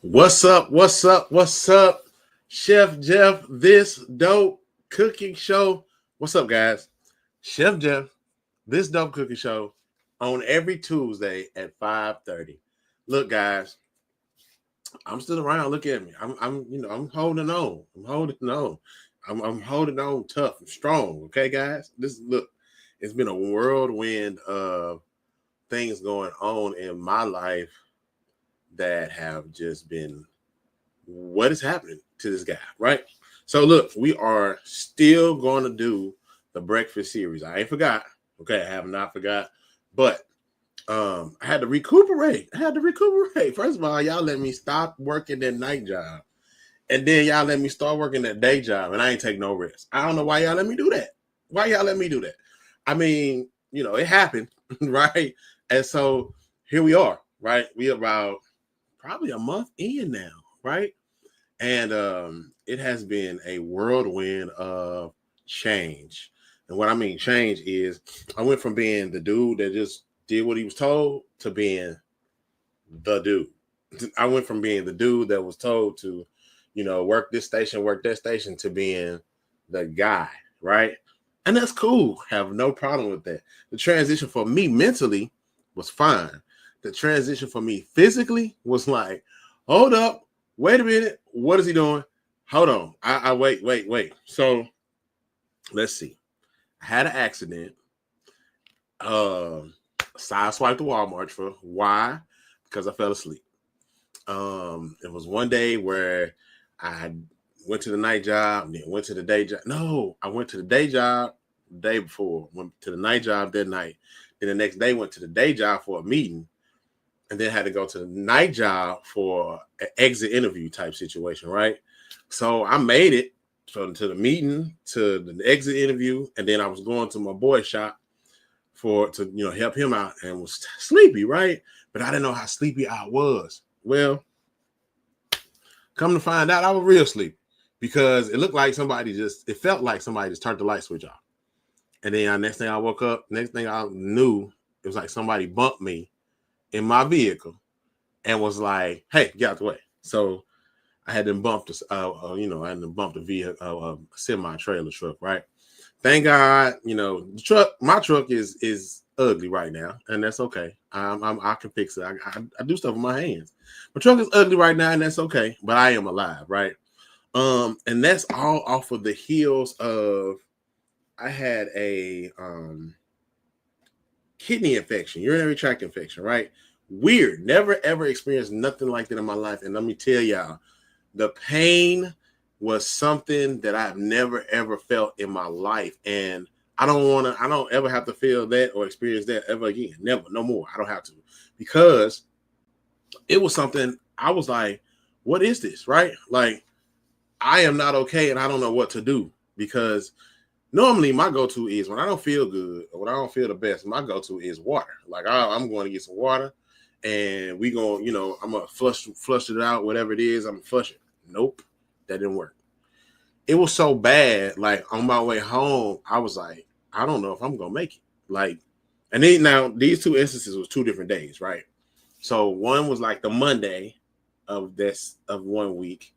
What's up? What's up? What's up? Chef Jeff, this dope cooking show. What's up, guys? Chef Jeff, this dope cooking show on every Tuesday at 5:30. Look, guys, I'm still around. Look at me. I'm holding on. I'm holding on. I'm holding on tough and strong. Okay, guys. Look, it's been a whirlwind of things going on in my life that have just been what is happening to this guy, right? So look, we are still going to do the breakfast series. I ain't forgot. Okay, I have not forgot, but I had to recuperate. First of all, y'all let me stop working that night job, and then y'all let me start working that day job, and I ain't take no rest. I don't know why y'all let me do that. Why y'all let me do that? I mean, it happened, right? And so here we are, right? We about probably a month in now, right? And it has been a whirlwind of change. And what I mean change is I went from being the dude that just did what he was told to being the dude. I went from being the dude that was told to, work this station, work that station, to being the guy, right? And that's cool. Have no problem with that. The transition for me mentally was fine. The transition for me physically was like, hold up, wait a minute, what is he doing? Hold on. I wait. So let's see. I had an accident. Sideswiped the Walmart for why? Because I fell asleep. It was one day where I went to the night job, then went to the day job. No, I went to the day job the day before, went to the night job that night. Then the next day went to the day job for a meeting, and then had to go to the night job for an exit interview type situation, right? So I made it from to the meeting to the exit interview, and then I was going to my boy's shop to help him out, and was sleepy, right? But I didn't know how sleepy I was. Well, come to find out, I was real sleepy because it felt like somebody just turned the light switch off. And then next thing I woke up, next thing I knew, it was like somebody bumped me in my vehicle and was like, "Hey, get out the way." So I had to bump the vehicle, semi trailer truck, right? Thank God, my truck is ugly right now, and that's okay. I can fix it. I do stuff with my hands. My truck is ugly right now, and that's okay. But I am alive, right? And that's all off of the heels of I had a kidney infection, urinary tract infection, right? Weird. Never ever experienced nothing like that in my life. And let me tell y'all, the pain was something that I've never ever felt in my life. And I don't ever have to feel that or experience that ever again. Never, no more. I don't have to. Because it was something I was like, what is this? Right? Like, I am not okay and I don't know what to do. Because normally my go-to is when I don't feel good or when I don't feel the best, my go-to is water. Like I'm going to get some water and we going, I'm gonna flush it out, whatever it is, I'm gonna flush it. Nope, that didn't work. It was so bad. Like on my way home, I was like, I don't know if I'm gonna make it. Like, and then now these two instances was 2 different days, right? So one was like the Monday of 1 week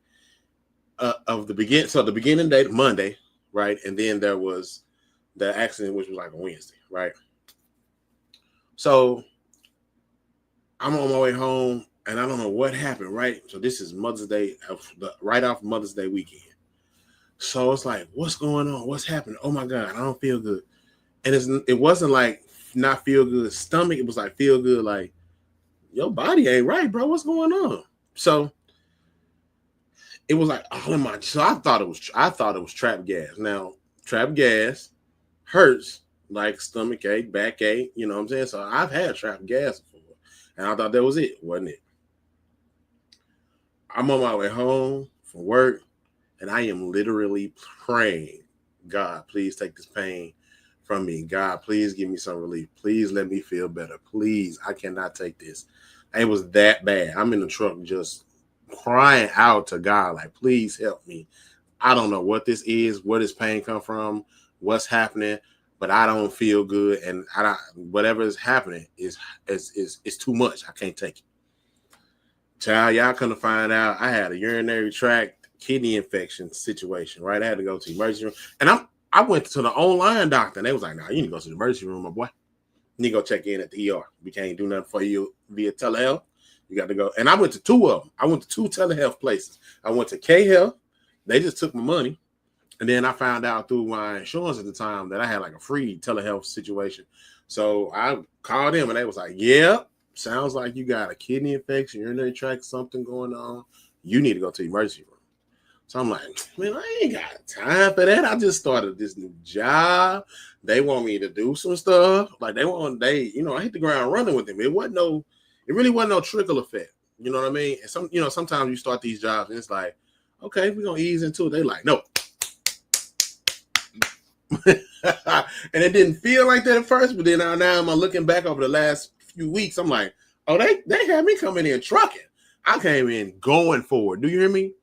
of the begin. So the beginning day, Monday, right, and then there was the accident, which was like a Wednesday, right? So I'm on my way home, and I don't know what happened, right? So this is Mother's Day, right off Mother's Day weekend. So it's like, what's going on? What's happening? Oh my God, I don't feel good. And it wasn't like not feel good stomach. It was like feel good, like your body ain't right, bro. What's going on? So it was like all in my. So I thought it was trap gas. Now trap gas hurts like stomach ache, backache. You know what I'm saying? So I've had trap gas before, and I thought that was it, wasn't it? I'm on my way home from work, and I am literally praying, God, please take this pain from me. God, please give me some relief. Please let me feel better. Please, I cannot take this. It was that bad. I'm in the truck just crying out to God, like, please help me. I don't know what this is, where this pain come from, what's happening, but I don't feel good, and whatever is happening is too much. I can't take it. Child, y'all couldn't find out. I had a urinary tract kidney infection situation, right? I had to go to the emergency room. And I went to the online doctor and they was like, nah, you need to go to the emergency room, my boy. You need to go check in at the ER. We can't do nothing for you via telehealth. You got to go. And I went to two of them. I went to two telehealth places. I went to K Health. They just took my money. And then I found out through my insurance at the time that I had like a free telehealth situation. So I called them and they was like, yeah, sounds like you got a kidney infection, urinary tract, something going on. You need to go to the emergency room. So I'm like, man, I ain't got time for that. I just started this new job. They want me to do some stuff. Like I hit the ground running with them. It really wasn't no trickle effect. You know what I mean? And sometimes you start these jobs and it's like, okay, we're gonna ease into it. They like, no. And it didn't feel like that at first, but then now I'm looking back over the last few weeks. I'm like, oh, they had me coming in trucking. I came in going forward. Do you hear me?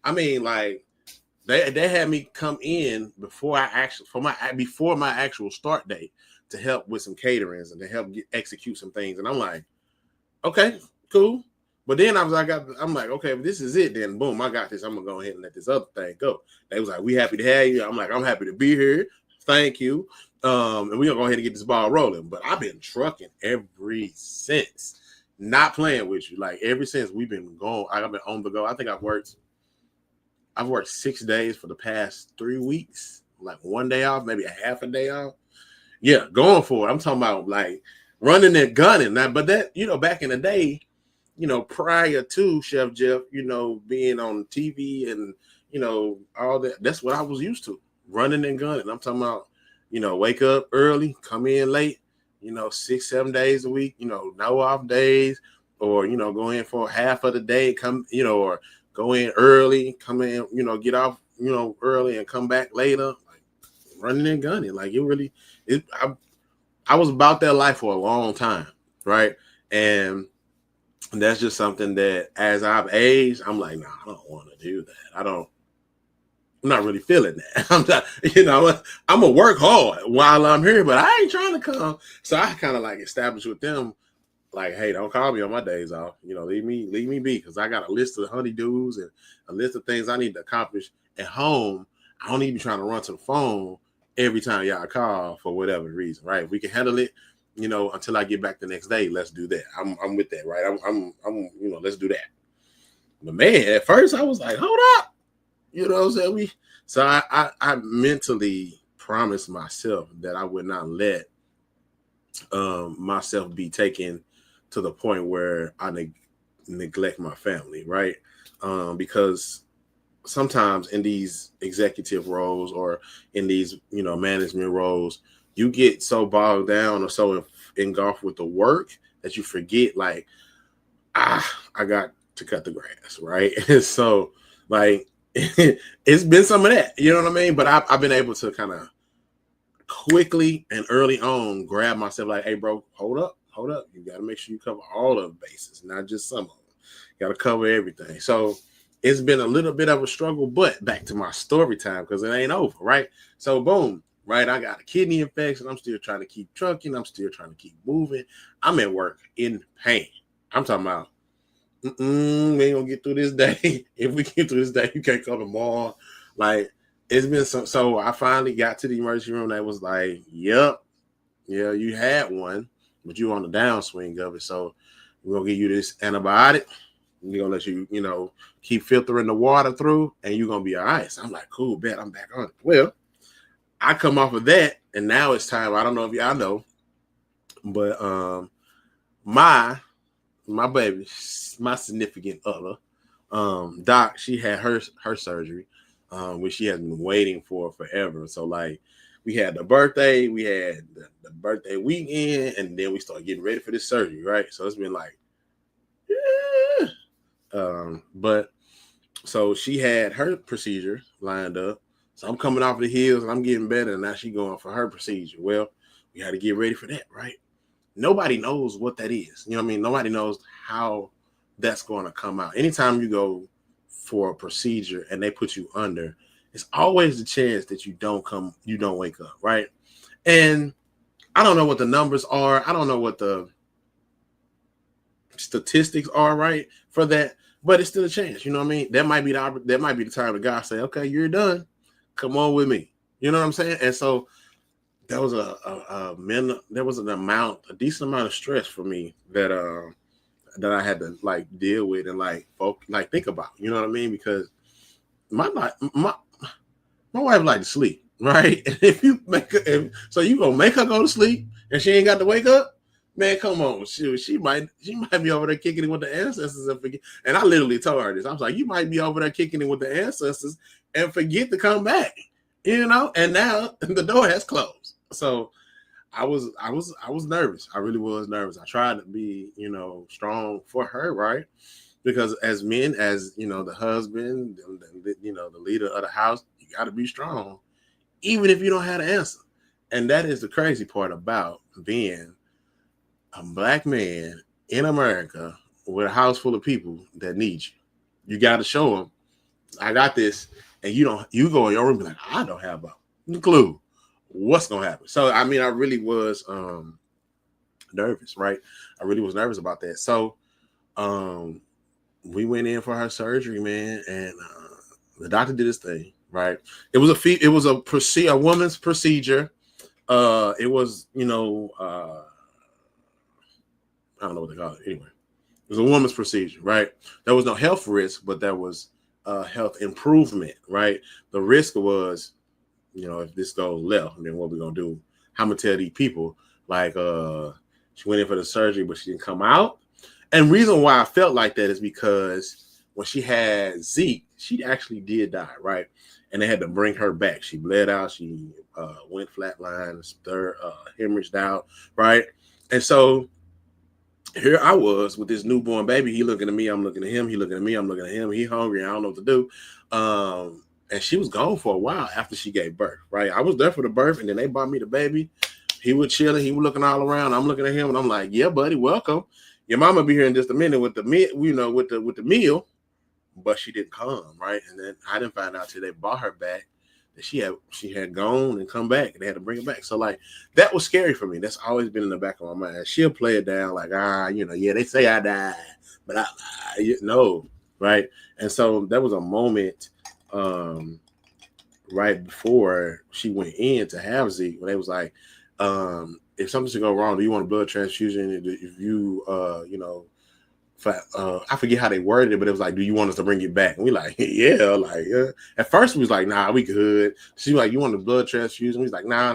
I mean, like they had me come in before my actual start date to help with some caterings and to help execute some things. And I'm like, okay, cool. But then I'm like, okay, if this is it, then boom, I got this. I'm gonna go ahead and let this other thing go. They was like, we happy to have you. I'm like, I'm happy to be here. Thank you. And we're gonna go ahead and get this ball rolling. But I've been trucking ever since. Not playing with you. Like ever since we've been going, I've been on the go. I think I've worked 6 days for the past 3 weeks. Like one day off, maybe a half a day off. Yeah, going for it. I'm talking about like running and gunning. Now, but that, back in the day, prior to Chef Jeff, being on TV and, all that, that's what I was used to, running and gunning. I'm talking about, wake up early, come in late, 6-7 days a week, no off days, or, go in for half of the day, come, or go in early, come in, get off, early and come back later, like running and gunning. Like I was about that life for a long time. Right. And that's just something that as I've aged, I'm like, nah, I don't want to do that. I'm not really feeling that. I'm not, I'm gonna work hard while I'm here, but I ain't trying to come. So I kind of like established with them, like, hey, don't call me on my days off. Leave me be, because I got a list of honeydews and a list of things I need to accomplish at home. I don't need to be trying to run to the phone every time y'all call for whatever reason, right? If we can handle it, until I get back the next day, let's do that. I'm with that, right? I'm let's do that. But man, at first I was like, hold up, what I'm saying? So I mentally promised myself that I would not let myself be taken to the point where I neglect my family, right? Because sometimes in these executive roles or in these, management roles, you get so bogged down or so engulfed with the work that you forget, like, I got to cut the grass, right? And so, like, it's been some of that, you know what I mean? But I've been able to kind of quickly and early on grab myself, like, hey, bro, hold up. You got to make sure you cover all of the bases, not just some of them. You got to cover everything. So it's been a little bit of a struggle, but back to my story time, because it ain't over, right? So boom. Right, I got a kidney infection. I'm still trying to keep trucking. I'm still trying to keep moving. I'm at work in pain. I'm talking about, we ain't gonna get through this day. If we get through this day, you can't come tomorrow. Like, it's been so I finally got to the emergency room. That was like, yep, yeah, you had one, but you on the downswing of it. So we're gonna give you this antibiotic. We're gonna let you, keep filtering the water through, and you're gonna be all right. So I'm like, cool, bet I'm back on it. Well, I come off of that, and now it's time. I don't know if y'all know, but my baby, my significant other, Doc, she had her surgery, which she has been waiting for forever. So like, we had the birthday, we had the birthday weekend, and then we started getting ready for this surgery, right? So it's been like, yeah. But so she had her procedure lined up. So I'm coming off the heels and I'm getting better, and now she's going for her procedure. Well, we had to get ready for that, right? Nobody knows what that is. You know what I mean? Nobody knows how that's going to come out. Anytime you go for a procedure and they put you under, it's always the chance that you don't wake up, right? And I don't know what the numbers are. I don't know what the statistics are right for that, but it's still a chance. You know what I mean? That might be the time that God say, okay, you're done. Come on with me. You know what I'm saying? And so there was a decent amount of stress for me that I had to like deal with and like think about. You know what I mean? Because my my my wife like to sleep, right? And if you so you gonna make her go to sleep and she ain't got to wake up, man, come on. She might be over there kicking it with the ancestors and forget. And I literally told her this. I was like, you might be over there kicking it with the ancestors and forget to come back, you know. And now the door has closed. So I was nervous. I really was nervous. I tried to be, strong for her, right? Because as men, as the husband, the leader of the house, you got to be strong, even if you don't have the answer. And that is the crazy part about being a black man in America with a house full of people that need you. You got to show them, I got this, and you go in your room and be like, I don't have a clue what's gonna happen. So I mean, I really was nervous, right? I really was nervous about that. So we went in for her surgery, man, and the doctor did his thing, right? It was a woman's procedure. It was, I don't know what they call it. Anyway, it was a woman's procedure, right? There was no health risk, but there was health improvement, right? The risk was, if this goes left, then what we gonna do? How I'm gonna tell these people, like, she went in for the surgery, but she didn't come out. And reason why I felt like that is because when she had Zeke, she actually did die, right? And they had to bring her back. She bled out. She went flatline, hemorrhaged out, right? And so here I was with this newborn baby. He looking at me, I'm looking at him. He looking at me, I'm looking at him. He hungry, I don't know what to do. And she was gone for a while after she gave birth, right? I was there for the birth, and then they brought me the baby. He was chilling. He was looking all around. I'm looking at him, and I'm like, "Yeah, buddy, welcome. Your mama be here in just a minute with the with the meal." But she didn't come, right? And then I didn't find out till they brought her back that she had gone and come back, and they had to bring her back. So like that was scary for me. That's always been in the back of my mind. She'll play it down like, yeah, they say I died, but no, right? And so that was a moment. Right before she went in to have Zeke, when they was like, if something should go wrong, do you want a blood transfusion? If you, I forget how they worded it, but it was like, do you want us to bring it back? And we like, yeah, At first we was like, nah, we good. She was like, you want a blood transfusion? We was like, nah,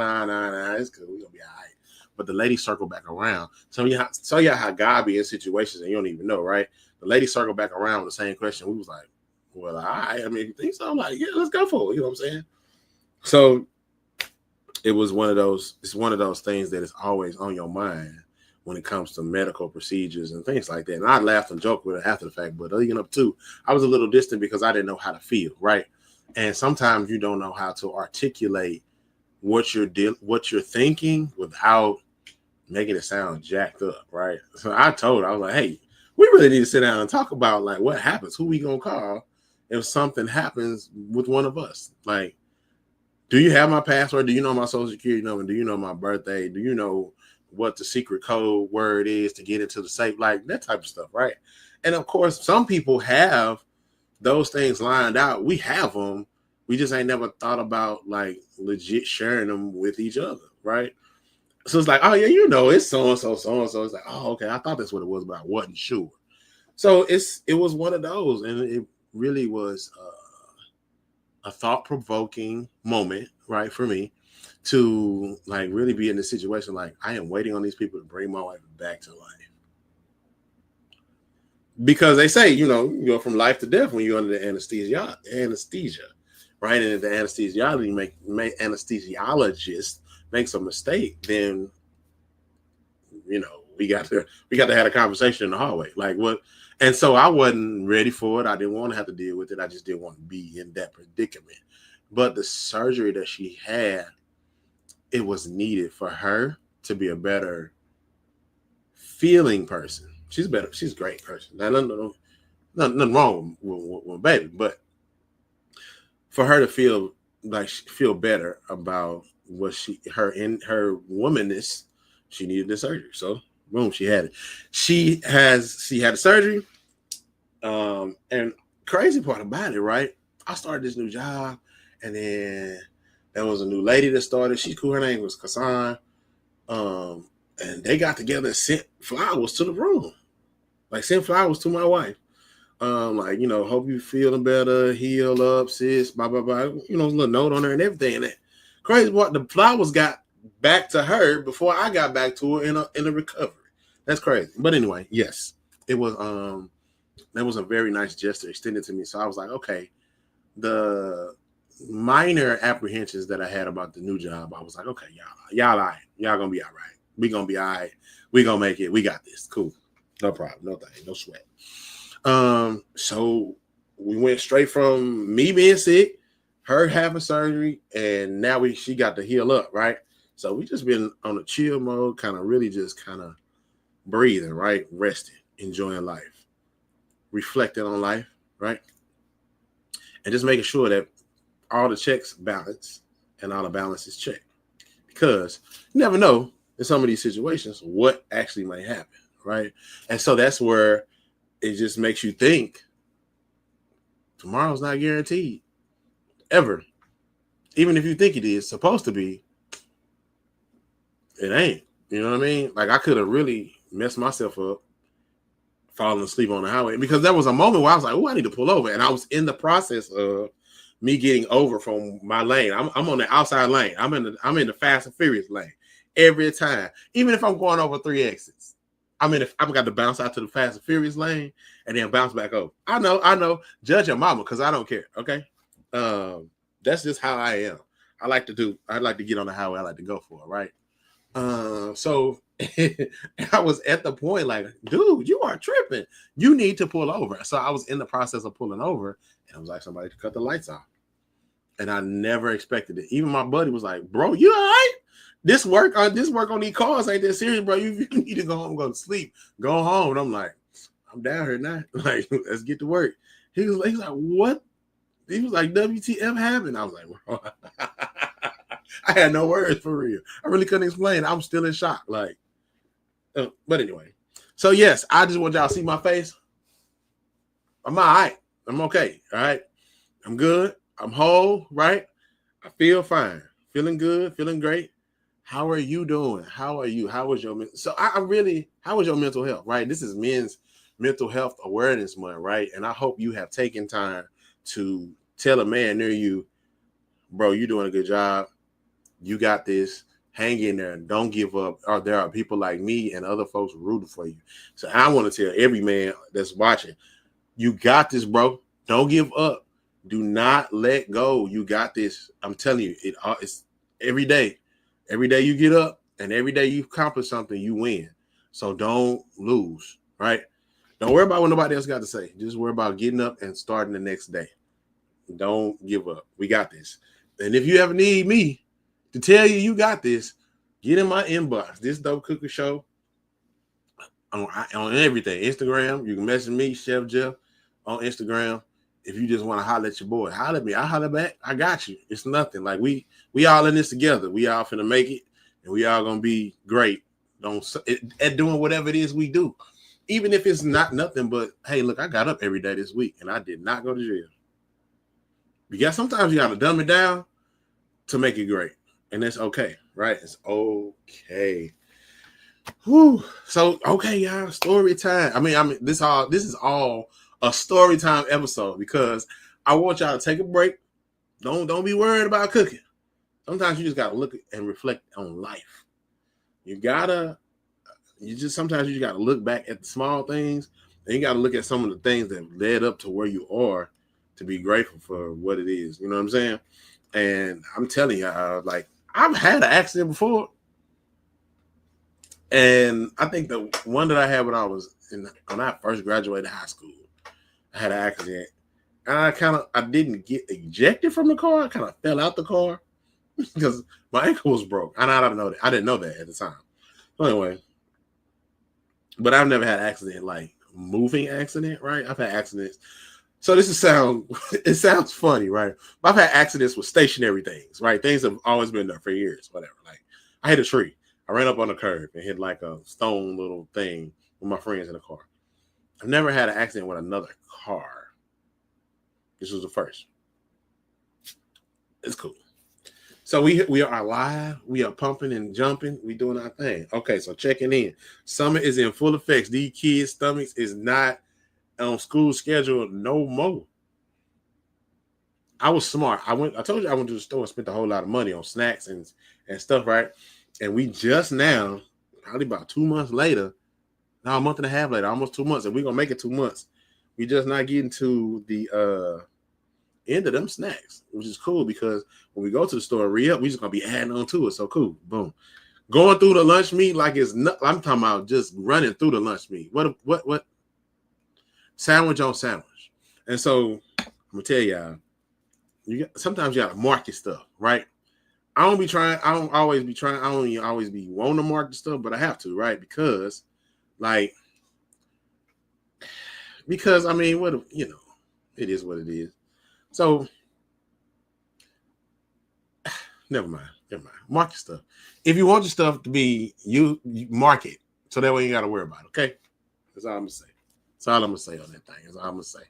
it's good. We gonna be all right. But the lady circled back around. So yeah, how God be in situations and you don't even know, right? The lady circled back around with the same question. We was like, well, I mean, you think so? I'm like, yeah, let's go for it. You know what I'm saying? So it's one of those things that is always on your mind when it comes to medical procedures and things like that. And I laughed and joked with it after the fact, but leading up to, I was a little distant because I didn't know how to feel, right? And sometimes you don't know how to articulate what you're thinking without making it sound jacked up, right? So I was like, hey, we really need to sit down and talk about like what happens, who we gonna call if something happens with one of us. Like, do you have my password? Do you know my social security number? Do you know my birthday? Do you know what the secret code word is to get into the safe? Like that type of stuff, right? And of course, some people have those things lined out. We have them. We just ain't never thought about like legit sharing them with each other, right? So it's like, oh yeah, it's so-and-so, so-and-so. It's like, oh, okay, I thought that's what it was, but I wasn't sure. So it was one of those, and it really was a thought-provoking moment, right, for me to like really be in this situation. Like, I am waiting on these people to bring my wife back to life. Because they say, you go from life to death when you're under the anesthesia, right? And if the anesthesiologist makes a mistake, then we got to have a conversation in the hallway. Like what? And so I wasn't ready for it. I didn't want to have to deal with it. I just didn't want to be in that predicament. But the surgery that she had, it was needed for her to be a better feeling person. She's better. She's a great person. Now, nothing wrong with baby, but for her to feel better about what in her womanness, she needed the surgery. So Boom, she had it. She had a surgery. And crazy part about it, right? I started this new job, and then there was a new lady that started. She's cool. Her name was Kassan. And they got together and sent flowers to the room. Like, sent flowers to my wife. Like, hope you feeling better, heal up, sis, blah, blah, blah. A little note on her and everything. And that crazy part, the flowers got back to her before I got back to her in a recovery. That's crazy. But anyway, yes, it was that was a very nice gesture extended to me. So I was like, okay, the minor apprehensions that I had about the new job, I was like, okay, y'all all right. Y'all gonna be all right. We gonna be all right. We gonna make it. We got this. Cool. No problem. No thing. No sweat. So we went straight from me being sick, her having surgery, and now she got to heal up, right? So we just been on a chill mode, kind of really just kind of breathing, right? Resting, enjoying life, reflecting on life, right? And just making sure that all the checks balance and all the balances checked. Because you never know in some of these situations what actually might happen, right? And so that's where it just makes you think tomorrow's not guaranteed, ever. Even if you think it is supposed to be, it ain't. You know what I mean? Like, I could have really messed myself up falling asleep on the highway, because there was a moment where I was like, oh, I need to pull over. And I was in the process of me getting over from my lane. I'm on the outside lane. I'm in the Fast and Furious lane every time. Even if I'm going over 3 exits, I've got to bounce out to the Fast and Furious lane and then bounce back over. I know. Judge your mama, because I don't care. Okay. That's just how I am. I like to get on the highway. I like to go for it. Right. So I was at the point like, dude, you are tripping. You need to pull over. So I was in the process of pulling over, and I was like, somebody to cut the lights off. And I never expected it. Even my buddy was like, bro, you all right? This work on these cars ain't that serious, bro. You need to go home, go to sleep, go home. And I'm like, I'm down here now. Like, let's get to work. He was like, what? He was like, WTF happened? I was like, bro. I had no words for real. I really couldn't explain. I'm still in shock. Like, but anyway. So yes, I just want y'all to see my face. I'm all right. I'm okay. All right. I'm good. I'm whole. Right. I feel fine. Feeling good. Feeling great. How are you doing? How are you? How was your how was your mental health? Right. This is Men's Mental Health Awareness Month. Right. And I hope you have taken time to tell a man near you, bro, you're doing a good job. You got this. Hang in there and don't give up. Or there are people like me and other folks rooting for you. So I want to tell every man that's watching, you got this, bro. Don't give up. Do not let go. You got this. I'm telling you, it's every day. Every day you get up and every day you accomplish something, you win. So don't lose, right? Don't worry about what nobody else got to say. Just worry about getting up and starting the next day. Don't give up. We got this. And if you ever need me to tell you got this, get in my inbox. This Dope Cooking Show on everything. Instagram, you can message me, Chef Jeff, on Instagram. If you just want to holler at your boy, holler at me. I holler back. I got you. It's nothing. Like, we all in this together. We all finna make it, and we all gonna be great at doing whatever it is we do. Even if it's not nothing but, hey, look, I got up every day this week, and I did not go to jail. Because sometimes you got to dumb it down to make it great. And it's okay, right? It's okay. Whew. So, okay, y'all, story time. I mean, this is all a story time episode, because I want y'all to take a break. Don't be worried about cooking. Sometimes you just gotta look and reflect on life. Sometimes you just gotta look back at the small things, and you gotta look at some of the things that led up to where you are to be grateful for what it is. You know what I'm saying? And I'm telling you, like, I've had an accident before. And I think the one that I had when I first graduated high school, I had an accident. And I didn't get ejected from the car. I kind of fell out the car because my ankle was broke. And I didn't know that at the time. So anyway, but I've never had an accident, like moving accident, right? I've had accidents. So it sounds funny, right? But I've had accidents with stationary things, right? Things have always been there for years, whatever. Like, I hit a tree. I ran up on the curb and hit like a stone little thing with my friends in the car. I've never had an accident with another car. This was the first. It's cool. So we are live. We are pumping and jumping. We doing our thing. Okay, so checking in. Summer is in full effect. These kids' stomachs is not on school schedule no more. I was smart. I told you I went to the store and spent a whole lot of money on snacks and stuff, right? And we just now, probably about 2 months later, now a month and a half later, almost 2 months, and we're gonna make it 2 months. We just not getting to the end of them snacks, which is cool because when we go to the store and re-up, we just gonna be adding on to it. So cool, boom. Going through the lunch meat like it's not. I'm talking about just running through the lunch meat. What? Sandwich on sandwich. And so I'm gonna tell y'all, sometimes you gotta market stuff, right? I don't always be wanting to market stuff, but I have to, right? Because I mean, it is what it is. So never mind. Market stuff. If you want your stuff to be you market, so that way you gotta worry about it. Okay, that's all I'm gonna say. That's all I'm gonna say on that thing. That's all I'm gonna say.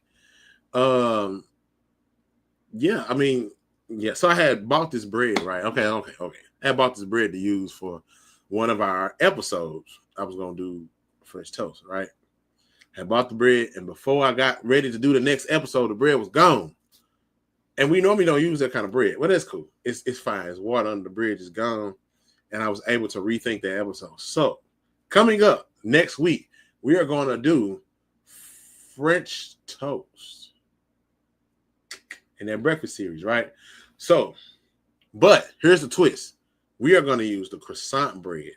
Yeah, I mean, yeah. So I had bought this bread, right? Okay. I had bought this bread to use for one of our episodes. I was gonna do French toast, right? I bought the bread, and before I got ready to do the next episode, the bread was gone. And we normally don't use that kind of bread. Well, that's cool. It's fine. It's water under the bridge is gone. And I was able to rethink the episode. So coming up next week, we are going to do French toast in that breakfast series, right? So, but here's the twist. We are going to use the croissant bread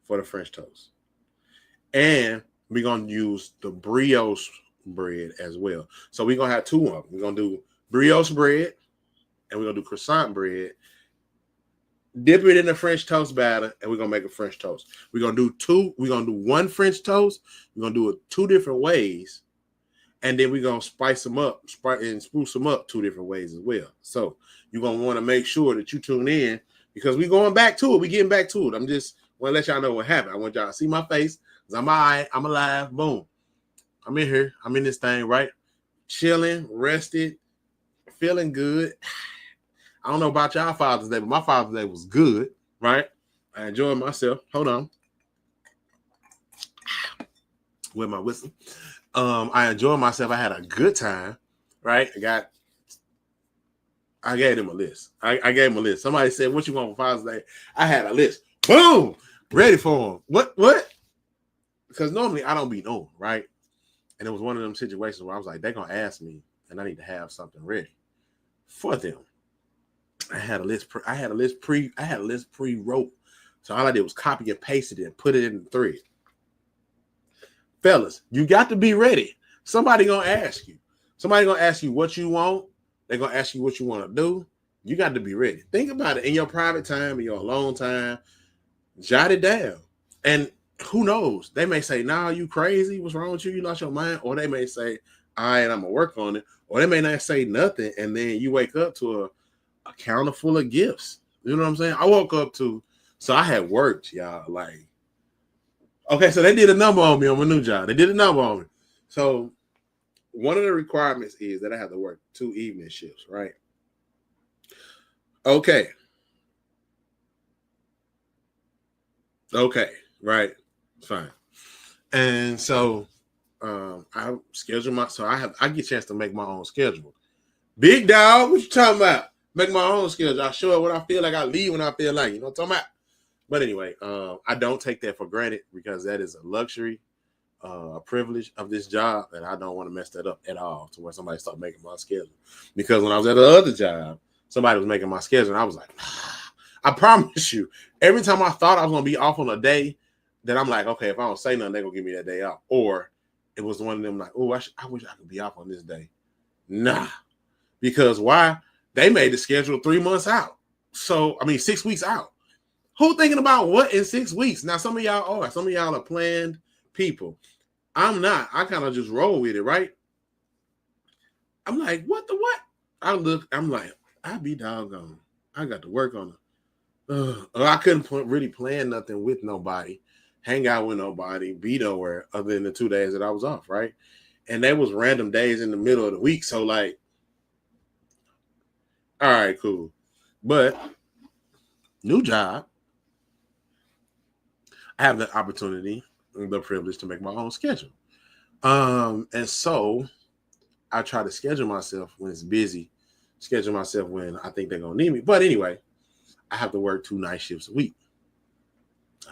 for the French toast. And we're going to use the brioche bread as well. So we're going to have two of them. We're going to do brioche bread, and we're going to do croissant bread. Dip it in the French toast batter, and we're going to make a French toast. We're going to do one French toast. We're going to do it 2 different ways, and then we're going to spice them up and spruce them up 2 different ways as well. So you're going to want to make sure that you tune in because we're going back to it. We're getting back to it. I'm just want to let y'all know what happened. I want y'all to see my face. I'm all right. I'm alive. Boom. I'm in here. I'm in this thing, right? Chilling, rested, feeling good. I don't know about y'all Father's Day, but my Father's Day was good, right? I enjoyed myself. Hold on. With my whistle. I enjoyed myself. I had a good time, right? I gave them a list. I gave them a list. Somebody said, what you want for Father's Day? I had a list. Boom! Ready for them. What? Because normally I don't be known, right? And it was one of them situations where I was like, they're going to ask me, and I need to have something ready for them. I had a list pre-wrote. So all I did was copy and paste it and put it in the thread. Fellas, you got to be ready. Somebody going to ask you. Somebody going to ask you what you want. They're going to ask you what you want to do. You got to be ready. Think about it in your private time, in your alone time. Jot it down. And who knows? They may say, nah, you crazy. What's wrong with you? You lost your mind. Or they may say, all right, I'm going to work on it. Or they may not say nothing. And then you wake up to a counter full of gifts. You know what I'm saying? I woke up so I had worked, y'all. Like, okay, so they did a number on me on my new job. They did a number on me. So one of the requirements is that I have to work 2 evening shifts, right? Okay, right. Fine. And so I schedule I get a chance to make my own schedule. Big dog, what you talking about? Make my own schedule. I show up when I feel like I leave when I feel like, you know what I'm talking about? But anyway, I don't take that for granted because that is a luxury, a privilege of this job, and I don't want to mess that up at all to where somebody start making my schedule. Because when I was at the other job, somebody was making my schedule, and I was like, I promise you, every time I thought I was going to be off on a day, that I'm like, okay, if I don't say nothing, they're going to give me that day off. Or it was one of them like, oh, I wish I could be off on this day. Nah. Because why? They made the schedule 3 months out. 6 weeks out. Who thinking about what in 6 weeks? Now, some of y'all are planned people. I'm not. I kind of just roll with it, right? I'm like, what? I'm like, I be doggone. I got to work on it. I couldn't really plan nothing with nobody, hang out with nobody, be nowhere other than the 2 days that I was off, right? And they was random days in the middle of the week. So like, all right, cool. But new job, I have the opportunity, the privilege to make my own schedule. And so I try to schedule myself when it's busy, schedule myself when I think they're gonna need me. But anyway, I have to work 2 night shifts a week.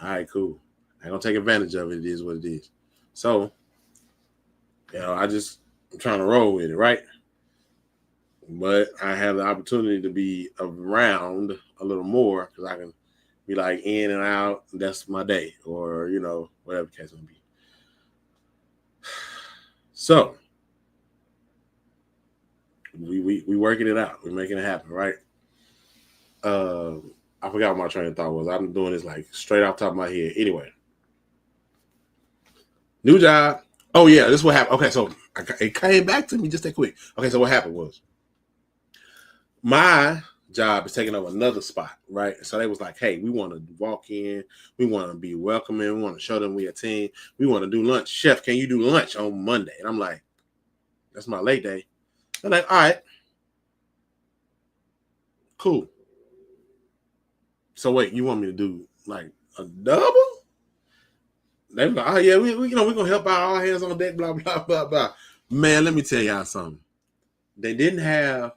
All right, cool. I'm gonna take advantage of it. It is what it is. So, I'm trying to roll with it, right? But I have the opportunity to be around a little more because I can be like in and out. That's my day, or whatever the case may be. So we working it out. We're making it happen, right? I forgot what my train of thought was. I'm doing this like straight off the top of my head. Anyway, new job. Oh yeah, this is what happened. Okay, so it came back to me just that quick. Okay, so what happened was my job is taking over another spot, right? So they was like, hey, we want to walk in, we want to be welcoming, we want to show them we a team, we want to do lunch. Chef, can you do lunch on Monday? And I'm like, that's my late day. They're like, all right, cool. So wait, you want me to do like a double? They were like, oh yeah, we're gonna help out, all hands on deck, blah blah blah blah. Man, let me tell y'all something. They didn't have.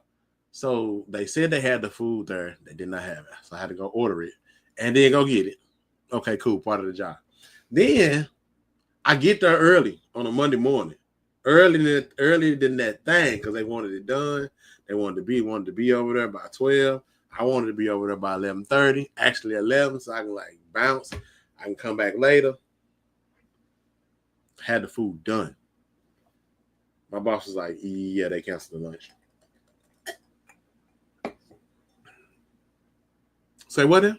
So they said they had the food there. They did not have it. So I had to go order it and then go get it. Okay, cool. Part of the job. Then I get there early on a Monday morning. Earlier than that thing because they wanted it done. They wanted to be over there by 12. I wanted to be over there by 11:30. Actually 11, so I can like bounce. I can come back later. Had the food done. My boss was like, yeah, they canceled the lunch. Say what then?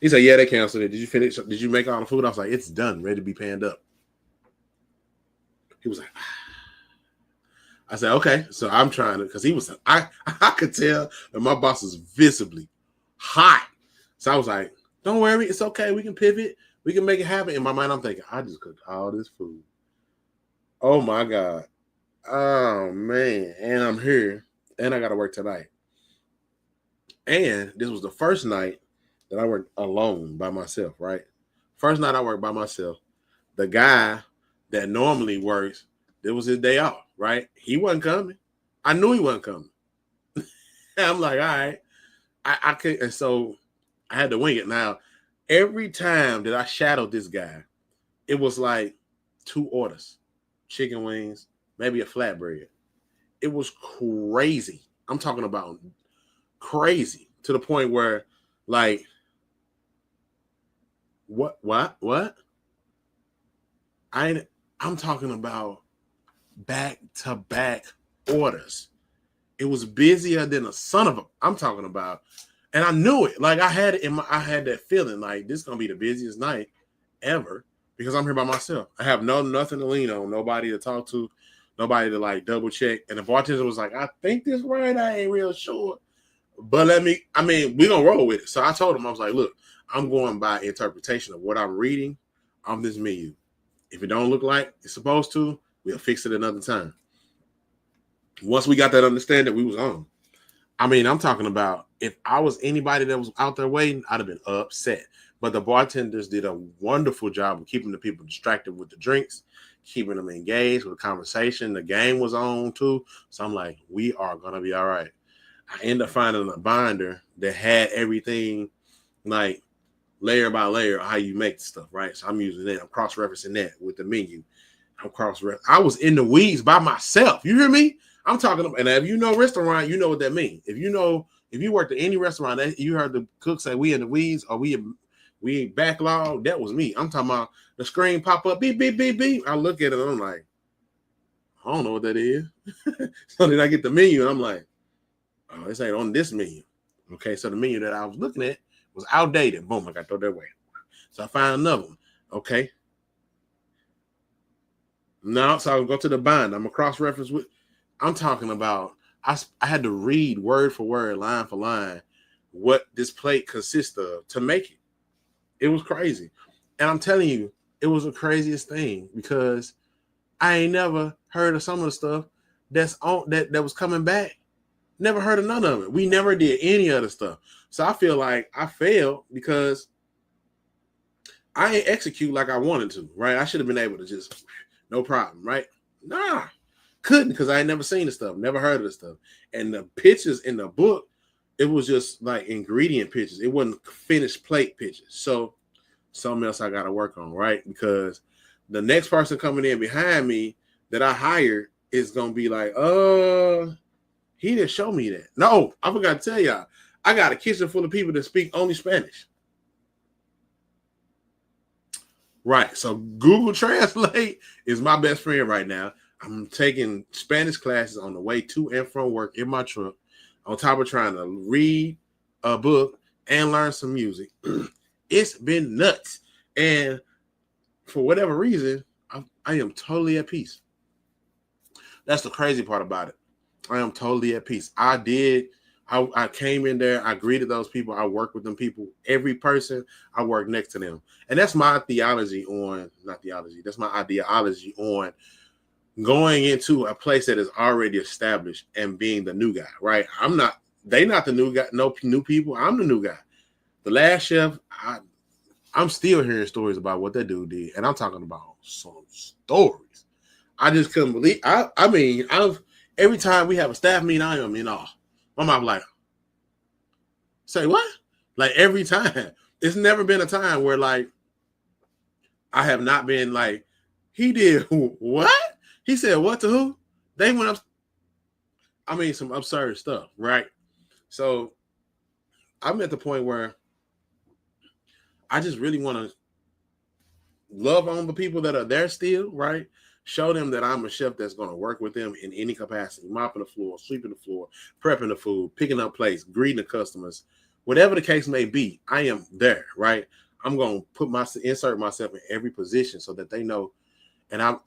He said, yeah, they canceled it. Did you finish? Did you make all the food? I was like, it's done, ready to be panned up. He was like, I said, okay. So I'm trying to, because I could tell that my boss was visibly hot. So I was like, don't worry, it's okay. We can pivot. We can make it happen. In my mind, I'm thinking, I just cooked all this food. Oh my God. Oh man. And I'm here. And I got to work tonight. And this was the first night that I worked alone by myself, right? First night I worked by myself. The guy that normally works, it was his day off, right? He wasn't coming. I knew he wasn't coming. I'm like, all right. I could, and so I had to wing it. Now, every time that I shadowed this guy, it was like 2 orders, chicken wings, maybe a flatbread. It was crazy. I'm talking about crazy to the point where, like, what? I'm talking about back-to-back orders. It was busier than a son of a. I'm talking about, and I knew it. Like I had that feeling like this is gonna be the busiest night ever because I'm here by myself. I have nothing to lean on, nobody to talk to, nobody to like double check. And the bartender was like, I think this right. I ain't real sure. But we gonna roll with it. So I told him, I was like, look, I'm going by interpretation of what I'm reading on this menu. If it don't look like it's supposed to, we'll fix it another time. Once we got that understanding, we was on. I'm talking about if I was anybody that was out there waiting, I'd have been upset. But the bartenders did a wonderful job of keeping the people distracted with the drinks, keeping them engaged with the conversation. The game was on too. So I'm like, we are gonna be all right. I end up finding a binder that had everything like layer by layer how you make the stuff, right? So I'm using that. I'm cross-referencing that with the menu. I was in the weeds by myself. You hear me? I'm talking about, and if you know restaurant, you know what that means. If you worked at any restaurant, you heard the cook say we in the weeds or we backlog, that was me. I'm talking about the screen pop up, beep, beep, beep, beep. I look at it and I'm like, I don't know what that is. So then I get the menu and I'm like, oh, this ain't on this menu. Okay, so the menu that I was looking at was outdated. Boom, I got to throw that away. So I find another one. Okay. Now, so I'll go to the bind. I'm a cross-reference with. I'm talking about. I had to read word for word, line for line, what this plate consists of to make it. It was crazy. And I'm telling you, it was the craziest thing because I ain't never heard of some of the stuff that's on that was coming back. Never heard of none of it. We never did any other stuff. So I feel like I failed because I ain't execute like I wanted to, right? I should have been able to just, no problem, right? Nah, couldn't because I ain't never seen the stuff, never heard of the stuff. And the pictures in the book, it was just like ingredient pictures. It wasn't finished plate pictures. So something else I got to work on, right? Because the next person coming in behind me that I hired is going to be like, he didn't show me that. No, I forgot to tell y'all. I got a kitchen full of people that speak only Spanish. Right. So Google Translate is my best friend right now. I'm taking Spanish classes on the way to and from work in my truck, on top of trying to read a book and learn some music. It's been nuts. And for whatever reason, I am totally at peace. That's the crazy part about it. I am totally at peace. I came in there, I greeted those people, I worked with them people. Every person, I work next to them. And that's my ideology on going into a place that is already established and being the new guy, right? They not the new guy, no new people. I'm the new guy. The last chef, I'm still hearing stories about what that dude did. And I'm talking about some stories. I just couldn't believe. Every time we have a staff meeting, I am in awe. My mom like, say what? Like every time. It's never been a time where like I have not been like, he did what? He said what to who? They went up. Some absurd stuff, right? So I'm at the point where I just really want to love on the people that are there still, right? Show them that I'm a chef that's going to work with them in any capacity, mopping the floor, sweeping the floor, prepping the food, picking up plates, greeting the customers, whatever the case may be. I am there, right? I'm going to insert myself in every position so that they know. And I've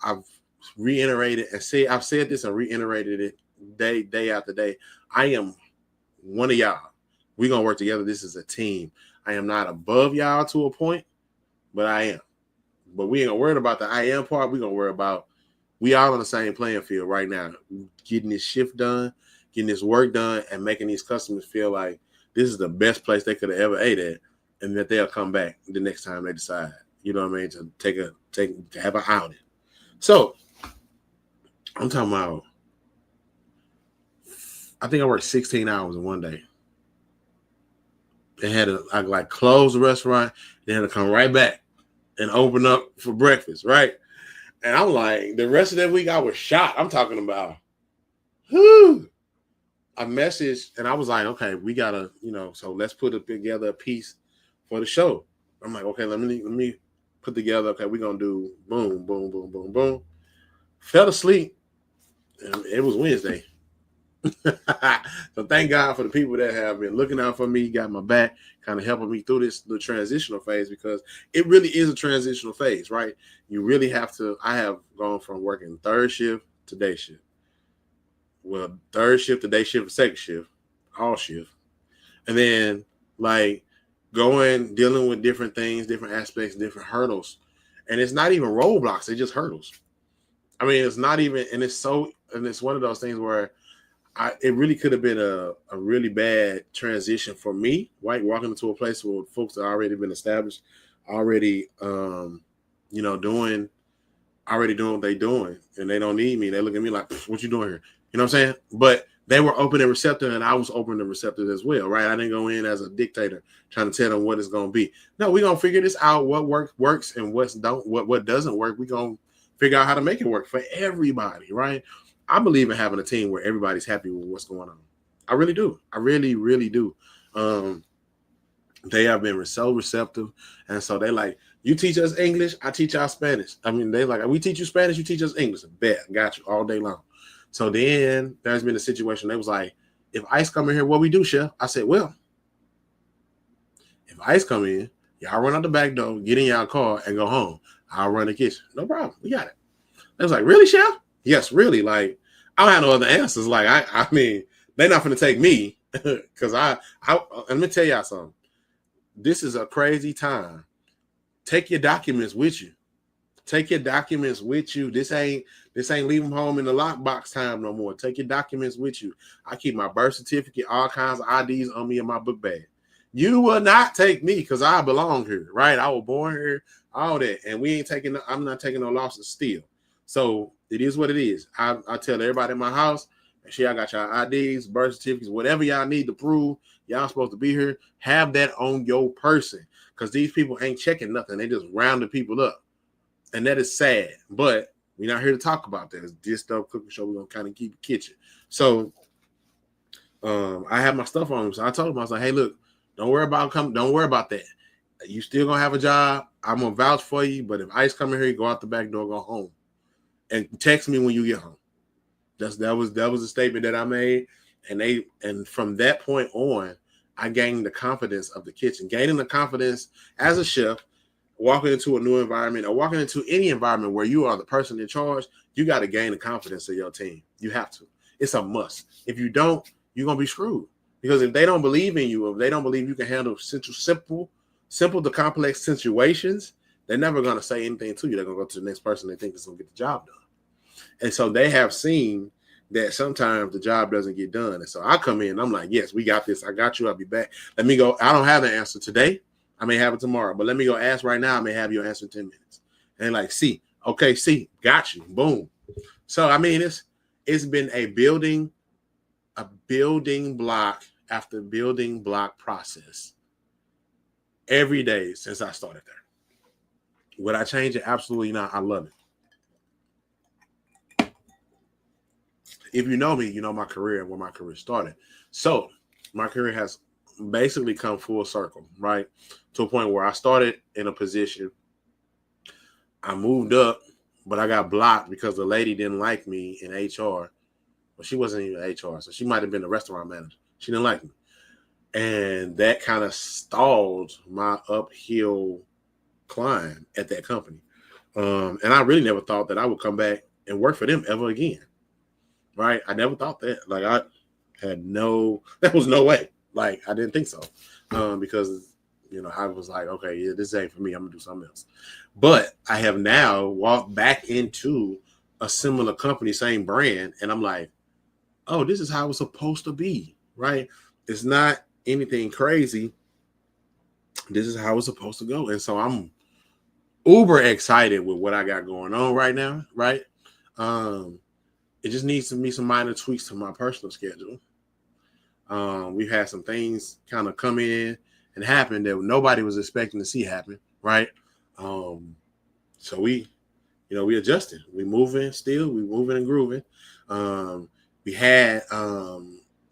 reiterated and I've said this and reiterated it day after day. I am one of y'all. We're going to work together. This is a team. I am not above y'all to a point, but I am. But we ain't going to worry about the I am part. We're going to worry about we all on the same playing field right now, getting this shift done, getting this work done, and making these customers feel like this is the best place they could have ever ate at, and that they'll come back the next time they decide, you know what I mean, to have an outing. So I'm talking about, I think I worked 16 hours in one day. They had to close the restaurant, they had to come right back and open up for breakfast, right? And I'm like, the rest of that week I was shot. I'm talking about, I messaged and I was like, okay, we gotta, so let's put together a piece for the show. I'm like, okay, let me put together. Okay, we're gonna do boom, boom, boom, boom, boom. Fell asleep, and it was Wednesday. So thank God for the people that have been looking out for me, got my back, kind of helping me through the transitional phase, because it really is a transitional phase, right? You really have to. I have gone from working third shift to day shift. Well, third shift to day shift, second shift, all shift. And then dealing with different things, different aspects, different hurdles. And it's not even roadblocks, it's just hurdles. It's not even, and it's one of those things where it really could have been a really bad transition for me, right? Walking into a place where folks have already been established, already doing what they're doing, and they don't need me. They look at me like, what you doing here? You know what I'm saying? But they were open and receptive, and I was open and receptive as well, right? I didn't go in as a dictator trying to tell them what it's going to be. No, we're going to figure this out, what works and what doesn't work. We're going to figure out how to make it work for everybody, right? I believe in having a team where everybody's happy with what's going on. I really do. I really, really do. They have been so receptive, and so they like, you teach us English, I teach y'all Spanish. They like, we teach you Spanish, you teach us English. Bet, got you all day long. So then there's been a situation. They was like, if ICE come in here, what we do, chef? I said, well, if ICE come in, y'all run out the back door, get in y'all car, and go home. I'll run the kitchen. No problem. We got it. They was like, really, chef? Yes, really. Like, I don't have no other answers. Like, they're not going to take me. Because let me tell y'all something. This is a crazy time. Take your documents with you. Take your documents with you. This ain't leave them home in the lockbox time no more. Take your documents with you. I keep my birth certificate, all kinds of IDs on me in my book bag. You will not take me because I belong here, right? I was born here, all that, and I'm not taking no losses still. So it is what it is. I tell everybody in my house, make sure y'all got your IDs, birth certificates, whatever y'all need to prove y'all supposed to be here. Have that on your person because these people ain't checking nothing. They just rounding people up, and that is sad. But we're not here to talk about that. It's this Dope Cooking Show. We're gonna kind of keep it kitchen. So I have my stuff on. So I told him, I was like, hey, look. Don't worry about that. You still gonna have a job. I'm gonna vouch for you. But if ICE come in here, you go out the back door, go home, and text me when you get home. That was a statement that I made, and from that point on, I gained the confidence of the kitchen. Gaining the confidence as a chef, walking into a new environment or walking into any environment where you are the person in charge, you got to gain the confidence of your team. You have to. It's a must. If you don't, you're gonna be screwed. Because if they don't believe in you, if they don't believe you can handle simple to complex situations, they're never going to say anything to you. They're going to go to the next person they think is going to get the job done. And so they have seen that sometimes the job doesn't get done. And so I come in, I'm like, yes, we got this. I got you. I'll be back. Let me go. I don't have the answer today. I may have it tomorrow, but let me go ask right now. I may have your answer in 10 minutes. And like, see, got you. Boom. So, I mean, it's been a building block after building block process every day since I started there. Would I change it? Absolutely not. I love it. If you know me, you know my career and where my career started. So my career has basically come full circle, right? To a point where I started in a position. I moved up, but I got blocked because the lady didn't like me in HR. Well, she wasn't even HR, so she might have been a restaurant manager. She didn't like me. And that kind of stalled my uphill climb at that company. And I really never thought that I would come back and work for them ever again. Right? I never thought that. Like that was no way. Like I didn't think so. Because, I was like, okay, yeah, this ain't for me. I'm gonna do something else. But I have now walked back into a similar company, same brand. And I'm like, oh, this is how it's supposed to be. Right? It's not anything crazy. This is how it's supposed to go. And so I'm uber excited with what I got going on right now, right? It just needs to be some minor tweaks to my personal schedule. We've had some things kind of come in and happen that nobody was expecting to see happen, right? So we adjusted. We moving and grooving. We had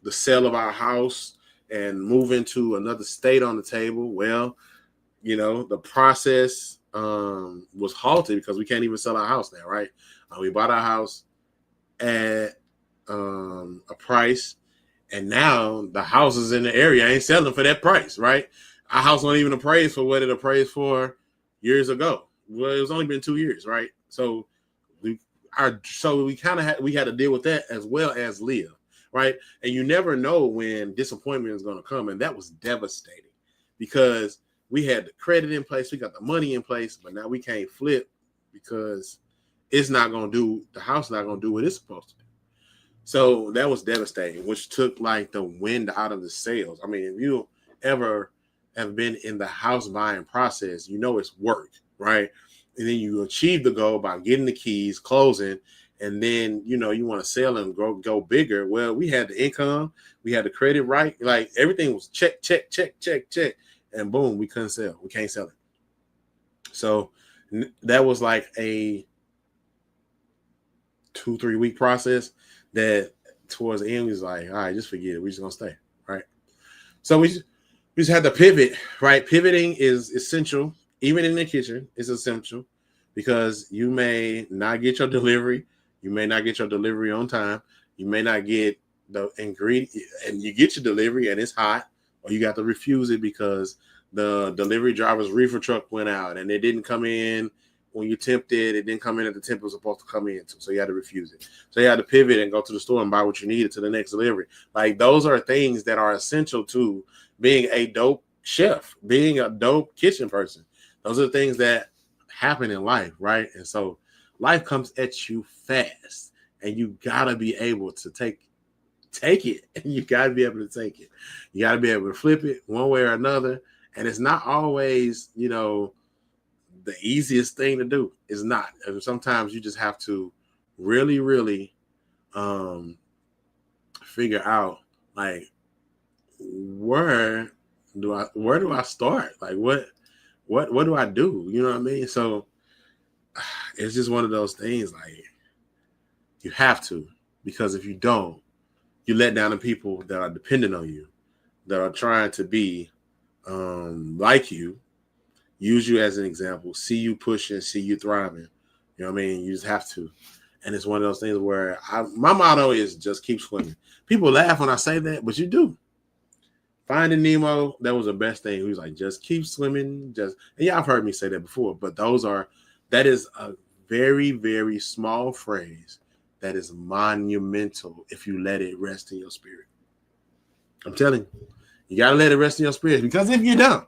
the sale of our house and moving to another state on the table. Well, the process was halted because we can't even sell our house now, right? We bought our house at a price, and now the houses in the area ain't selling for that price, right? Our house wasn't even appraised for what it appraised for years ago. Well, it was only been 2 years, right? So we had to deal with that as well as live. Right. And you never know when disappointment is going to come. And that was devastating because we had the credit in place. We got the money in place, but now we can't flip because the house not going to do what it's supposed to do. So that was devastating, which took like the wind out of the sails. I mean, if you ever have been in the house buying process, it's work, right? And then you achieve the goal by getting the keys, closing, and then, you want to sell and go bigger. Well, we had the income, we had the credit right. Like everything was check. And boom, we couldn't sell. We can't sell it. So that was like a 2-3 week process that towards the end we was like, all right, just forget it. We're just going to stay. Right. So we just had to pivot, right? Pivoting is essential. Even in the kitchen, it's essential because you may not get your delivery. You may not get your delivery on time. You may not get the ingredient, and you get your delivery and it's hot, or you got to refuse it because the delivery driver's reefer truck went out and it didn't come in when you're tempted, it didn't come in at the temp it was supposed to come into. So you had to refuse it. So you had to pivot and go to the store and buy what you needed to the next delivery. Like those are things that are essential to being a dope chef, being a dope kitchen person. Those are the things that happen in life, right? And so life comes at you fast, and you gotta be able to take it. And you gotta be able to take it. You gotta be able to flip it one way or another. And it's not always, the easiest thing to do. It's not. Sometimes you just have to really, really figure out like where do I start? Like what do I do? You know what I mean? So it's just one of those things like you have to, because if you don't, you let down the people that are dependent on you, that are trying to be like you, use you as an example, see you pushing, see you thriving. You know what I mean? You just have to. And it's one of those things where my motto is just keep swimming. People laugh when I say that, but you do. Finding Nemo, that was the best thing. He was like, just keep swimming. And yeah, I've heard me say that before, but that is a very, very small phrase that is monumental if you let it rest in your spirit. I'm telling you got to let it rest in your spirit, because if you don't,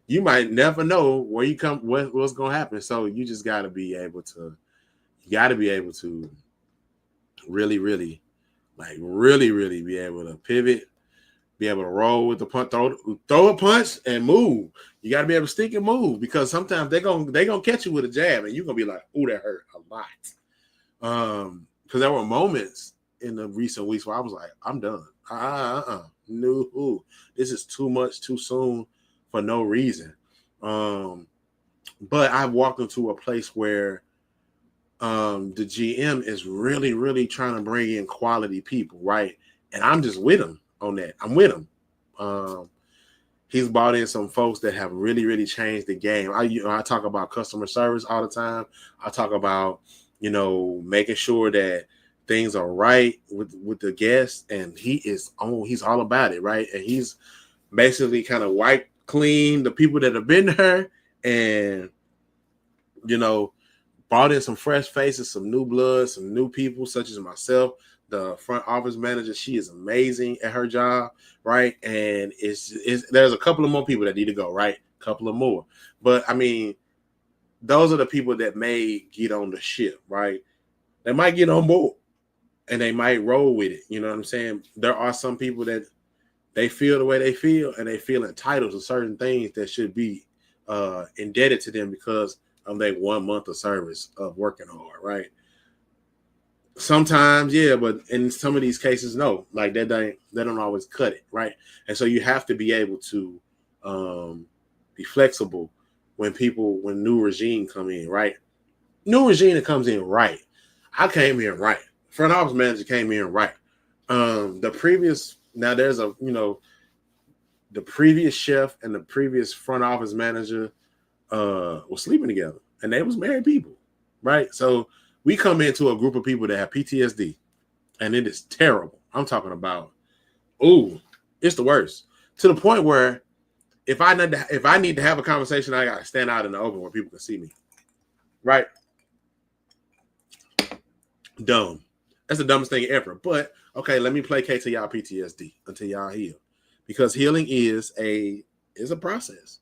you might never know where you come, what's going to happen. So you just got to be able to, really, really, really be able to pivot, be able to roll with the punch, throw a punch and move. You got to be able to stick and move, because sometimes they're gonna catch you with a jab and you're gonna be like, "Ooh, that hurt a lot." Because there were moments in the recent weeks where I was like, "I'm done. No, this is too much too soon for no reason." But I've walked into a place where the GM is really, really trying to bring in quality people, right? And I'm just with him on that. I'm with him. He's brought in some folks that have really, really changed the game. I talk about customer service all the time. I talk about, making sure that things are right with the guests, and he's all about it, right? And he's basically kind of wiped clean the people that have been there, and brought in some fresh faces, some new blood, some new people, such as myself. The front office manager, she is amazing at her job, right? And there's a couple of more people that need to go, right? A couple of more. But I mean, those are the people that may get on the ship, right? They might get on board and they might roll with it. You know what I'm saying? There are some people that they feel the way they feel, and they feel entitled to certain things that should be indebted to them because of their 1 month of service of working hard, right? Sometimes, yeah, but in some of these cases, no. Like they don't always cut it, right? And so you have to be able to be flexible when new regime come in, right? New regime that comes in right. I came in right. Front office manager came in right. The previous chef and the previous front office manager were sleeping together, and they was married people, right? So we come into a group of people that have PTSD, and it is terrible. I'm talking about, it's the worst, to the point where if I need to have a conversation, I gotta stand out in the open where people can see me, right? Dumb. That's the dumbest thing ever. But okay, let me placate to y'all PTSD until y'all heal, because healing is a process.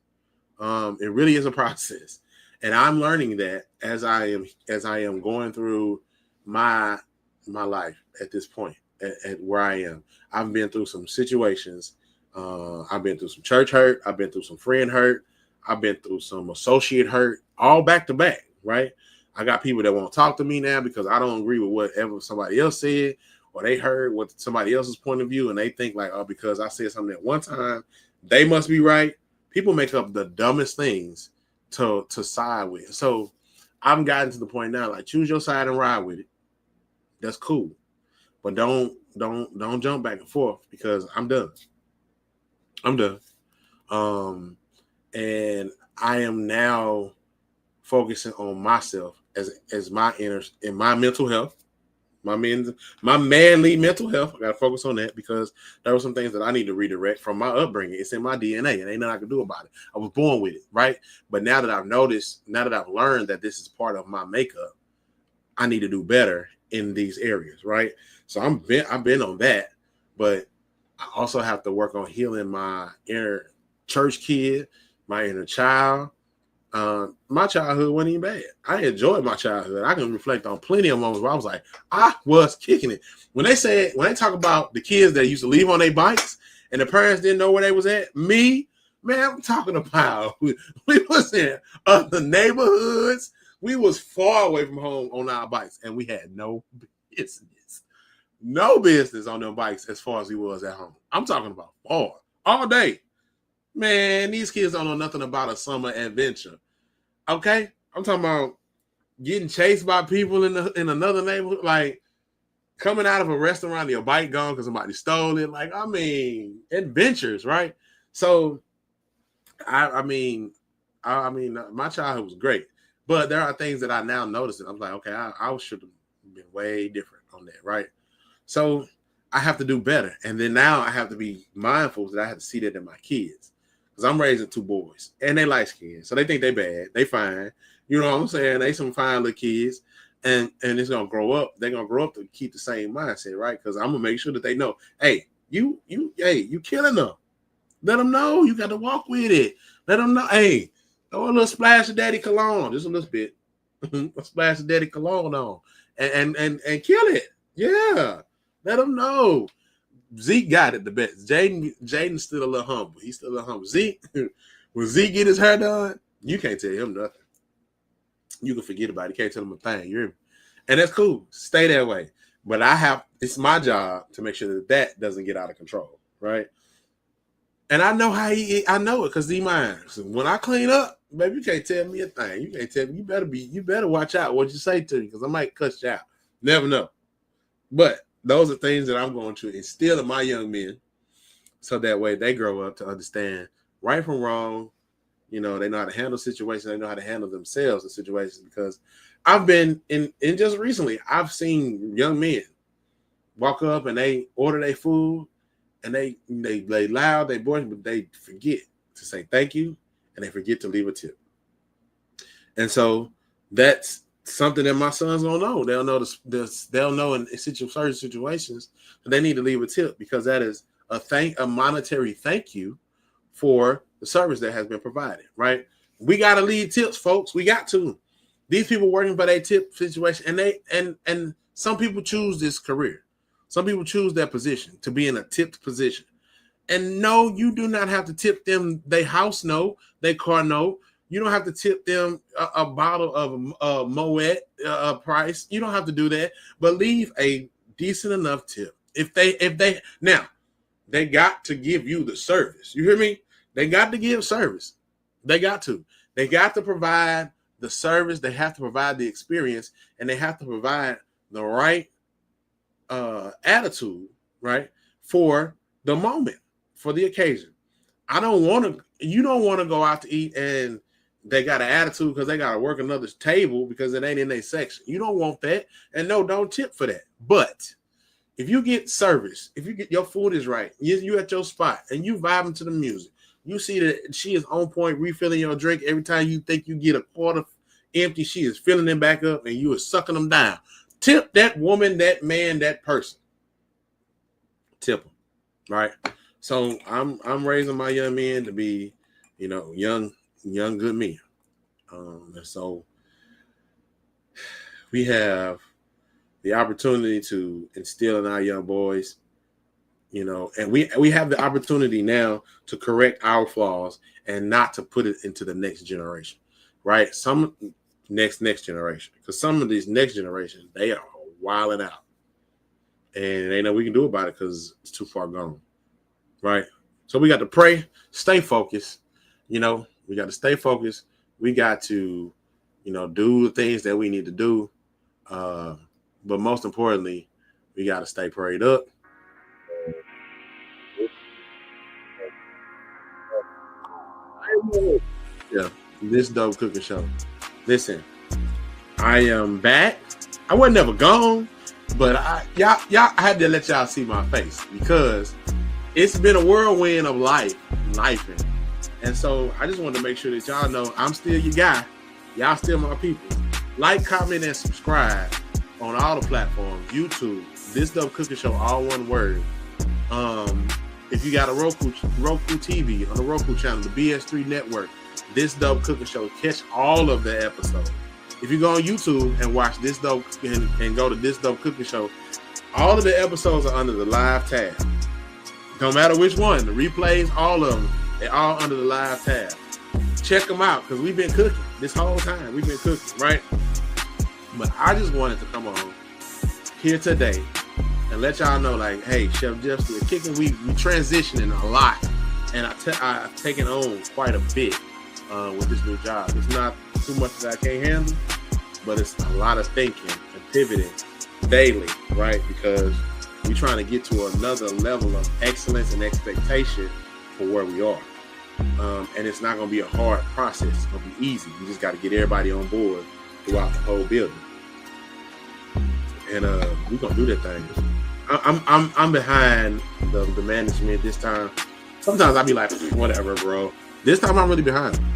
It really is a process. And I'm learning that as I am going through my life at this point, at where I am. I've been through some situations. I've been through some church hurt. I've been through some friend hurt. I've been through some associate hurt, all back to back, right? I got people that won't talk to me now because I don't agree with whatever somebody else said, or they heard what somebody else's point of view, and they think like, oh, because I said something at one time, they must be right. People make up the dumbest things to side with. So I've gotten to the point now, like, choose your side and ride with it. That's cool. But don't jump back and forth, because I'm done. And I am now focusing on myself as my my mental health, my manly mental health. I got to focus on that because there were some things that I need to redirect from my upbringing. It's in my DNA, and ain't nothing I can do about it. I was born with it, right? But now that I've noticed, now that I've learned that this is part of my makeup, I need to do better in these areas, right? So I've been on that, but I also have to work on healing my inner church kid, my inner child. My childhood wasn't even bad. I enjoyed my childhood. I can reflect on plenty of moments where I was like, I was kicking it. When they talk about the kids that used to leave on their bikes and the parents didn't know where they was at, me, man, I'm talking about we was in other neighborhoods. We was far away from home on our bikes, and we had no business on them bikes as far as we was at home. I'm talking about far, all day. Man, these kids don't know nothing about a summer adventure. Okay? I'm talking about getting chased by people in another neighborhood, like coming out of a restaurant, your bike gone because somebody stole it. Like, I mean, adventures, right? So, I mean, my childhood was great, but there are things that I now notice that I'm like, okay, I should have been way different on that, right? So I have to do better, and then now I have to be mindful that I have to see that in my kids. I'm raising 2 boys and they light skinned. So they think they bad. They fine. You know what I'm saying? They some fine little kids and it's going to grow up. They're going to grow up to keep the same mindset, right? Because I'm going to make sure that they know, hey, you killing them. Let them know. You got to walk with it. Let them know, hey, throw a little splash of daddy cologne. Just a little bit. A splash of daddy cologne on. And kill it. Yeah. Let them know. Zeke got it the best. Jaden's still a little humble. He's still a little humble. Zeke, when Zeke get his hair done, you can't tell him nothing. You can forget about it. You can't tell him a thing. And that's cool. Stay that way. But it's my job to make sure that doesn't get out of control, right? And I know I know it because he mine. So when I clean up, baby, you can't tell me a thing. You can't tell me. You better watch out what you say to me because I might cuss you out. Never know. But those are things that I'm going to instill in my young men so that way they grow up to understand right from wrong. You know, they know how to handle situations. They know how to handle themselves in situations because I've been in just recently, I've seen young men walk up and they order their food and they loud, they boys, but they forget to say thank you and they forget to leave a tip. And so that's something that my sons don't know. They'll know they'll know in certain situations that they need to leave a tip because that is a monetary thank you for the service that has been provided, right? We got to leave tips, folks. We got to. These people working for their tip situation, and some people choose this career. Some people choose that position to be in a tipped position. And no, you do not have to tip them their house note, their car note. You don't have to tip them a bottle of Moet price. You don't have to do that, but leave a decent enough tip. If they now, they got to give you the service. You hear me? They got to give service. They got to provide the service. They have to provide the experience, and they have to provide the right attitude, right, for the moment, for the occasion. You don't want to go out to eat and they got an attitude because they got to work another table because it ain't in their section. You don't want that. And no, don't tip for that. But if you get service, if you get your food is right, you at your spot and you vibing to the music, you see that she is on point refilling your drink every time you think you get a quarter empty, she is filling them back up and you are sucking them down. Tip that woman, that man, that person. Tip them, right? So I'm raising my young men to be, young good men. And so we have the opportunity to instill in our young boys, and we have the opportunity now to correct our flaws and not to put it into the next generation, right? Some next generation, because some of these next generations, they are wilding out, and they know we can do about it because it's too far gone, right? So we got to pray, stay focused. We got to stay focused. We got to, do the things that we need to do. But most importantly, we got to stay prayed up. Yeah, this dope cooking show. Listen, I am back. I wasn't never gone. But y'all, I had to let y'all see my face because it's been a whirlwind of life. And so I just wanted to make sure that y'all know I'm still your guy. Y'all still my people. Like, comment, and subscribe on all the platforms. YouTube, This Dope Cooking Show, all one word. If you got a Roku TV on the Roku channel, the BS3 network, This Dope Cooking Show, catch all of the episodes. If you go on YouTube and watch This Dope and go to This Dope Cooking Show, all of the episodes are under the live tab. No matter which one, the replays, all of them, they're all under the live tab. Check them out because we've been cooking this whole time. We've been cooking, right? But I just wanted to come on here today and let y'all know, like, hey, Chef Jeff's still kicking. We transitioning a lot, and I've taken on quite a bit with this new job. It's not too much that I can't handle, but it's a lot of thinking and pivoting daily, right? Because we're trying to get to another level of excellence and expectation for where we are. And it's not going to be a hard process. It's going to be easy. You just got to get everybody on board throughout the whole building. And we're going to do that thing. I'm behind the management this time. Sometimes I'll be like, whatever, bro. This time I'm really behind him.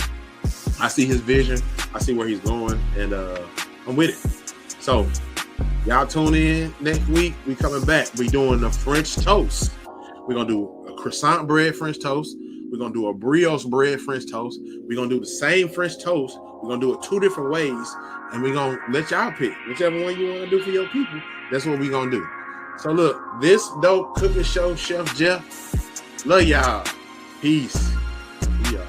I see his vision. I see where he's going. And I'm with it. So y'all tune in next week. We coming back. We doing the French toast. We're going to do a croissant bread French toast. We're going to do a brioche bread French toast. We're going to do the same French toast. We're going to do it 2 different ways. And we're going to let y'all pick. Whichever one you want to do for your people, that's what we're going to do. So look, This Dope Cooking Show, Chef Jeff. Love y'all. Peace. We are.